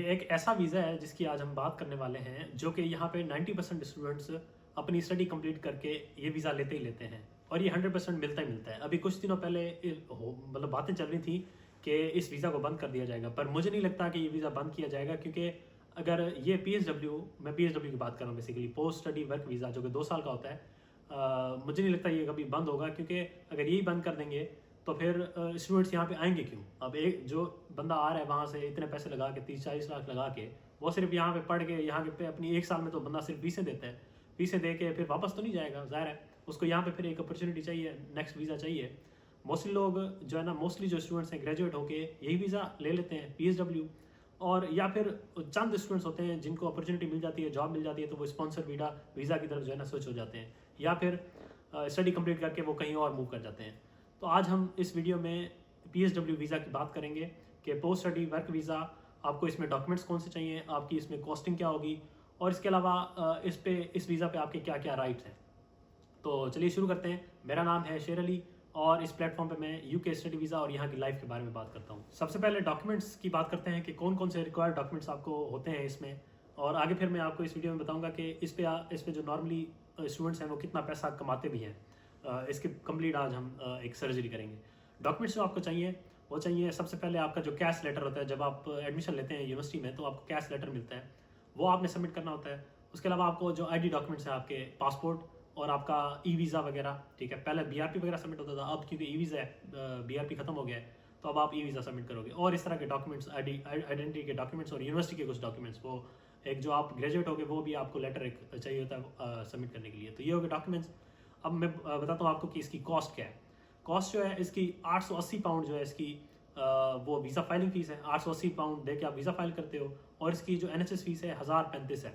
ये एक ऐसा वीज़ा है जिसकी आज हम बात करने वाले हैं, जो कि यहाँ पे 90% स्टूडेंट्स अपनी स्टडी कंप्लीट करके ये वीज़ा लेते ही लेते हैं और ये 100% मिलता ही मिलता है। अभी कुछ दिनों पहले मतलब बातें चल रही थी कि इस वीज़ा को बंद कर दिया जाएगा, पर मुझे नहीं लगता कि ये वीज़ा बंद किया जाएगा, क्योंकि अगर ये मैं PSW की बात कर रहा हूँ, basically post study work visa, जो कि 2 साल का होता है, मुझे नहीं लगता ये कभी बंद होगा, क्योंकि अगर यही बंद कर देंगे तो फिर स्टूडेंट्स यहाँ पे आएंगे क्यों? अब एक जो बंदा आ रहा है वहाँ से इतने पैसे लगा के 30-40 लाख लगा के, वो सिर्फ यहाँ पे पढ़ के यहाँ पे अपनी 1 साल में तो बंदा सिर्फ फीसें देता है, फीसें दे के फिर वापस तो नहीं जाएगा, ज़ाहिर है उसको यहाँ पे फिर एक अपॉर्चुनिटी चाहिए, नेक्स्ट वीज़ा चाहिए। मोस्टली लोग जो है ना, मोस्टली जो स्टूडेंट्स हैं ग्रेजुएट होके यही वीज़ा ले लेते हैं PSW, और या फिर चंद स्टूडेंट्स होते हैं जिनको अपॉर्चुनिटी मिल जाती है, जॉब मिल जाती है, तो वो स्पॉन्सर वीज़ा की तरफ जो है ना स्विच हो जाते हैं, या फिर स्टडी कंप्लीट करके वो कहीं और मूव कर जाते हैं। तो आज हम इस वीडियो में PSW वीज़ा की बात करेंगे कि पोस्ट स्टडी वर्क वीज़ा, आपको इसमें डॉक्यूमेंट्स कौन से चाहिए, आपकी इसमें कॉस्टिंग क्या होगी, और इसके अलावा इस वीज़ा पे आपके क्या क्या राइट्स हैं। तो चलिए शुरू करते हैं। मेरा नाम है शेर अली और इस प्लेटफॉर्म पे मैं UK स्टडी वीज़ा और यहाँ की लाइफ के बारे में बात करता हूँ। सबसे पहले डॉक्यूमेंट्स की बात करते हैं कि कौन कौन से रिक्वायर्ड डॉक्यूमेंट्स आपको होते हैं इसमें, और आगे फिर मैं आपको इस वीडियो में बताऊँगा कि इस पे जो नॉर्मली स्टूडेंट्स हैं वो कितना पैसा कमाते भी हैं। इसके कंप्लीट आज हम एक सर्जरी करेंगे। डॉक्यूमेंट्स जो आपको चाहिए वो चाहिए, सबसे पहले आपका जो कैश लेटर होता है, जब आप एडमिशन लेते हैं यूनिवर्सिटी में तो आपको कैश लेटर मिलता है, वो आपने सबमिट करना होता है। उसके अलावा आपको जो ID डॉक्यूमेंट्स हैं, आपके पासपोर्ट और आपका वीज़ा वगैरह, ठीक है। पहले BRP वगैरह सबमिट होता था, अब क्योंकि वीज़ा है, BRP खत्म हो गया है, तो अब आप वीज़ा सबमिट करोगे। और इस तरह के डॉक्यूमेंट्स, आइडेंटिटी के डॉक्यूमेंट्स और यूनिवर्सिटी के कुछ डॉक्यूमेंट्स, वो एक जो आप ग्रेजुएट हो गए वो भी आपको लेटर एक चाहिए होता है सबमिट करने के लिए। तो ये हो गए डॉक्यूमेंट्स। अब मैं बताता हूँ आपको कि इसकी कॉस्ट क्या है। कॉस्ट जो है इसकी 880 पाउंड जो है इसकी वो वीज़ा फाइलिंग फ़ीस है। 880 पाउंड दे के आप वीज़ा फाइल करते हो, और इसकी जो NHS फीस है 1035 है,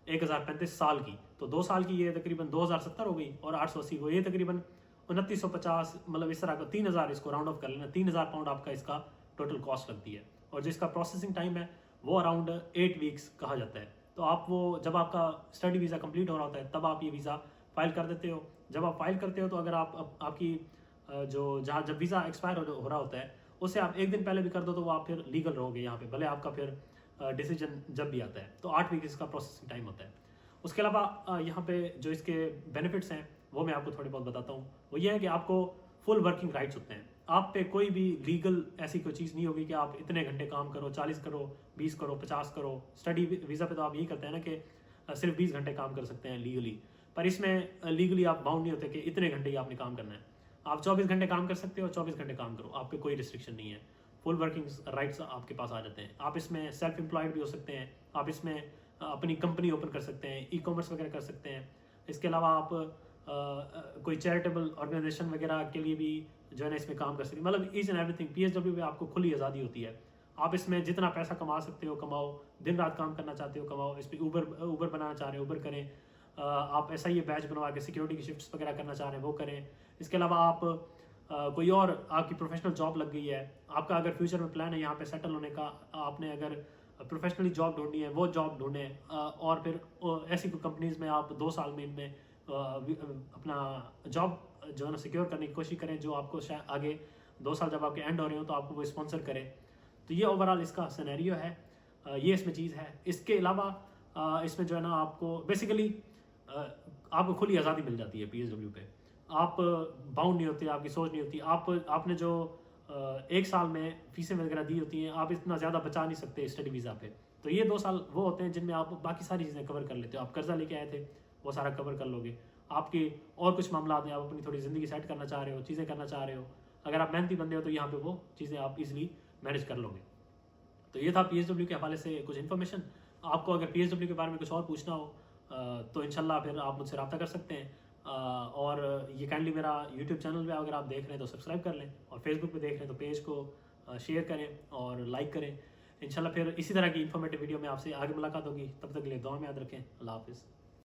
1035 साल की। तो 2 साल की ये तकरीबन 2070 हो गई, और 880 को ये तकरीबन 2950, मतलब इस तरह का 3000, इसको राउंड ऑफ कर लेना, 3000 पाउंड आपका इसका टोटल कॉस्ट लगती है। और जो इसका प्रोसेसिंग टाइम है वो अराउंड 8 वीक्स कहा जाता है। तो आप वो जब आपका स्टडी वीज़ा कंप्लीट हो रहा होता है तब आप ये वीज़ा फाइल कर देते हो। जब आप फाइल करते हो तो अगर आपकी जो जहाँ जब वीज़ा एक्सपायर हो रहा होता है उससे आप 1 दिन पहले भी कर दो तो वो आप फिर लीगल रहोगे यहाँ पे, भले आपका फिर डिसीजन जब भी आता है। तो 8 वीक इसका प्रोसेसिंग टाइम होता है। उसके अलावा यहाँ पे जो इसके बेनिफिट्स हैं वो मैं आपको थोड़ी बहुत बताता हूँ। वो ये है कि आपको फुल वर्किंग राइट्स होते हैं। आप पे कोई भी लीगल ऐसी कोई चीज़ नहीं होगी कि आप इतने घंटे काम करो, 40 करो, 20 करो, 50 करो। स्टडी वीज़ा पे तो आप यही करते हैं ना कि सिर्फ 20 घंटे काम कर सकते हैं लीगली, पर इसमें लीगली आप बाउंड नहीं होते कि इतने घंटे ही आपने काम करना है। आप 24 घंटे काम कर सकते हो, 24 घंटे काम करो, आप पे कोई रिस्ट्रिक्शन नहीं है। फुल वर्किंग राइट्स आपके पास आ जाते हैं। आप इसमें सेल्फ एम्प्लॉयड भी हो सकते हैं, आप इसमें अपनी कंपनी ओपन कर सकते हैं, ई-कॉमर्स वगैरह कर सकते हैं। इसके अलावा आप कोई चैरिटेबल ऑर्गेनाइजेशन वगैरह के लिए भी जो है ना इसमें काम कर सकते हैं। मतलब ईच एंड एवरीथिंग PSW में आपको खुली आज़ादी होती है। आप इसमें जितना पैसा कमा सकते हो कमाओ, दिन रात काम करना चाहते हो कमाओ। इस पर ऊबर बनाना चाह रहे हो ऊबर करें, आप ऐसा ही बैच बनवा के सिक्योरिटी की शिफ्ट्स वगैरह करना चाह रहे हैं वो करें। इसके अलावा आप कोई और आपकी प्रोफेशनल जॉब लग गई है, आपका अगर फ्यूचर में प्लान है यहाँ पे सेटल होने का, आपने अगर प्रोफेशनली जॉब ढूंढनी है वो जॉब ढूंढें, और फिर ऐसी कोई कंपनीज में आप 2 साल में इनमें अपना जॉब जो है ना सिक्योर करने की कोशिश करें, जो आपको शायद आगे 2 साल जब आपके एंड हो रहे हो तो आपको वो स्पॉन्सर करें। तो ये ओवरऑल इसका सिनेरियो है, ये इसमें चीज़ है। इसके अलावा इसमें जो है ना आपको बेसिकली आपको खुली आज़ादी मिल जाती है PSW पे। आप बाउंड नहीं होते, आपकी सोच नहीं होती। आपने जो 1 साल में फीसें वगैरह दी होती हैं, आप इतना ज़्यादा बचा नहीं सकते स्टडी वीज़ा पे। तो ये 2 साल वो होते हैं जिनमें आप बाकी सारी चीज़ें कवर कर लेते हो। आप कर्जा लेके आए थे वो सारा कवर कर लोगे। आपके और कुछ मामला में आप अपनी थोड़ी ज़िंदगी सेट करना चाह रहे हो, चीज़ें करना चाह रहे हो, अगर आप मेहनती बंदे हो तो यहाँ पे वो चीज़ें आप इजीली मैनेज कर लोगे। तो ये था PSW के हवाले से कुछ इन्फॉर्मेशन। आपको अगर PSW के बारे में कुछ और पूछना हो तो इंशाल्लाह फिर आप मुझसे रब्ता कर सकते हैं। और ये काइंडली मेरा YouTube चैनल पे अगर आप देख रहे हैं तो सब्सक्राइब कर लें, और फेसबुक पे देख रहे हैं तो पेज को शेयर करें और लाइक करें। इंशाल्लाह फिर इसी तरह की इन्फॉर्मेटिव वीडियो में आपसे आगे मुलाकात होगी। तब तक के लिए दुआ में याद रखें। अल्लाह हाफिज़।